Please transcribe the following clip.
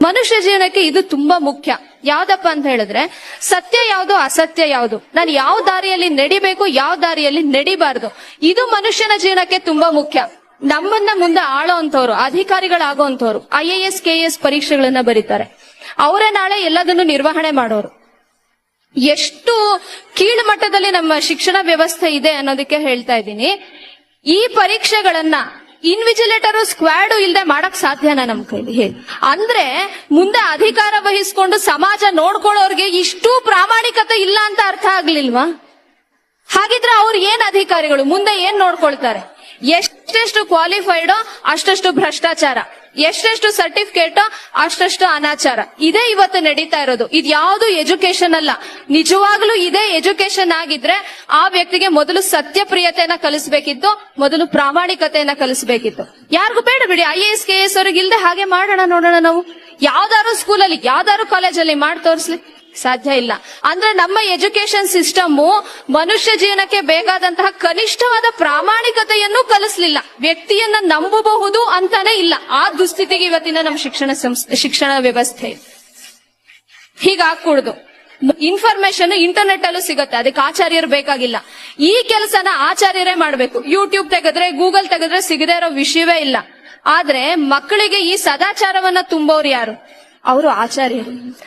ಮನುಷ್ಯ ಜೀವನಕ್ಕೆ ಇದು ತುಂಬಾ ಮುಖ್ಯ. ಯಾವ್ದಪ್ಪ ಅಂತ ಹೇಳಿದ್ರೆ, ಸತ್ಯ ಯಾವ್ದು, ಅಸತ್ಯ ಯಾವ್ದು, ನಾನು ಯಾವ ದಾರಿಯಲ್ಲಿ ನಡಿಬೇಕು, ಯಾವ ದಾರಿಯಲ್ಲಿ ನಡಿಬಾರ್ದು, ಇದು ಮನುಷ್ಯನ ಜೀವನಕ್ಕೆ ತುಂಬಾ ಮುಖ್ಯ. ನಮ್ಮನ್ನ ಮುಂದೆ ಆಳೋ ಅಂತವ್ರು, ಅಧಿಕಾರಿಗಳಾಗೋ ಅಂತವ್ರು IAS KS ಪರೀಕ್ಷೆಗಳನ್ನ ಬರೀತಾರೆ. ಅವರೇ ನಾಳೆ ಎಲ್ಲದನ್ನು ನಿರ್ವಹಣೆ ಮಾಡೋರು. ಎಷ್ಟು ಕೀಳು ಮಟ್ಟದಲ್ಲಿ ನಮ್ಮ ಶಿಕ್ಷಣ ವ್ಯವಸ್ಥೆ ಇದೆ ಅನ್ನೋದಕ್ಕೆ ಹೇಳ್ತಾ ಇದ್ದೀನಿ. ಈ ಪರೀಕ್ಷೆಗಳನ್ನ ಇನ್ವಿಜಿಲೇಟರ್ ಸ್ಕ್ವಾಡ್ ಇಲ್ದೆ ಮಾಡಕ್ ಸಾಧ್ಯನಾ ನಮ್ ಕೈಲಿ ಹೇಳಿ? ಅಂದ್ರೆ ಮುಂದೆ ಅಧಿಕಾರ ವಹಿಸ್ಕೊಂಡು ಸಮಾಜ ನೋಡ್ಕೊಳ್ಳೋರ್ಗೆ ಇಷ್ಟು ಪ್ರಾಮಾಣಿಕತೆ ಇಲ್ಲ ಅಂತ ಅರ್ಥ ಆಗ್ಲಿಲ್ವಾ? ಹಾಗಿದ್ರೆ ಅವ್ರು ಏನ್ ಅಧಿಕಾರಿಗಳು? ಮುಂದೆ ಏನ್ ನೋಡ್ಕೊಳ್ತಾರೆ? ಎಷ್ಟೆಷ್ಟು ಕ್ವಾಲಿಫೈಡ್ ಅಷ್ಟಷ್ಟು ಭ್ರಷ್ಟಾಚಾರ, ಎಷ್ಟೆಷ್ಟು ಸರ್ಟಿಫಿಕೇಟ್ ಅಷ್ಟಷ್ಟು ಅನಾಚಾರ. ಇದೇ ಇವತ್ತು ನಡೀತಾ ಇರೋದು. ಇದು ಯಾವುದು ಎಜುಕೇಶನ್ ಅಲ್ಲ. ನಿಜವಾಗ್ಲೂ ಇದೇ ಎಜುಕೇಶನ್ ಆಗಿದ್ರೆ ಆ ವ್ಯಕ್ತಿಗೆ ಮೊದಲು ಸತ್ಯಪ್ರಿಯತೆಯನ್ನ ಕಲಿಸ್ಬೇಕಿತ್ತು, ಮೊದಲು ಪ್ರಾಮಾಣಿಕತೆಯನ್ನ ಕಲಿಸ್ಬೇಕಿತ್ತು. ಯಾರಿಗೂ ಬೇಡ ಬಿಡಿ, IAS KS ಅವ್ರಿಗೆ ಇಲ್ದೆ ಹಾಗೆ ಮಾಡೋಣ, ನೋಡೋಣ. ನಾವು ಯಾವ್ದಾದ್ರು ಸ್ಕೂಲಲ್ಲಿ, ಯಾವ್ದಾದ್ರು ಕಾಲೇಜಲ್ಲಿ ಮಾಡಿ ತೋರಿಸ್ಲಿ? ಸಾಧ್ಯ ಇಲ್ಲ. ಅಂದ್ರೆ ನಮ್ಮ ಎಜುಕೇಶನ್ ಸಿಸ್ಟಮ್ ಮನುಷ್ಯ ಜೀವನಕ್ಕೆ ಬೇಕಾದಂತಹ ಕನಿಷ್ಠವಾದ ಪ್ರಾಮಾಣಿಕತೆಯನ್ನು ಕಲಿಸ್ಲಿಲ್ಲ. ವ್ಯಕ್ತಿಯನ್ನ ನಂಬಬಹುದು ಅಂತಾನೆ ಇಲ್ಲ. ಆ ದುಸ್ಥಿತಿಗೆ ಇವತ್ತಿನ ನಮ್ಮ ಶಿಕ್ಷಣ ವ್ಯವಸ್ಥೆ ಹೀಗಾಗ್ಕೂಡ್ದು. ಇನ್ಫಾರ್ಮೇಶನ್ ಇಂಟರ್ನೆಟ್ ಅಲ್ಲೂ ಸಿಗುತ್ತೆ, ಅದಕ್ಕೆ ಆಚಾರ್ಯರು ಬೇಕಾಗಿಲ್ಲ. ಈ ಕೆಲಸನ ಆಚಾರ್ಯರೇ ಮಾಡ್ಬೇಕು. ಯೂಟ್ಯೂಬ್ ತೆಗೆದ್ರೆ, ಗೂಗಲ್ ತೆಗೆದ್ರೆ ಸಿಗದೇ ಇರೋ ವಿಷಯವೇ ಇಲ್ಲ. ಆದ್ರೆ ಮಕ್ಕಳಿಗೆ ಈ ಸದಾಚಾರವನ್ನ ತುಂಬೋರು ಯಾರು? ಅವರು ಆಚಾರ್ಯರು.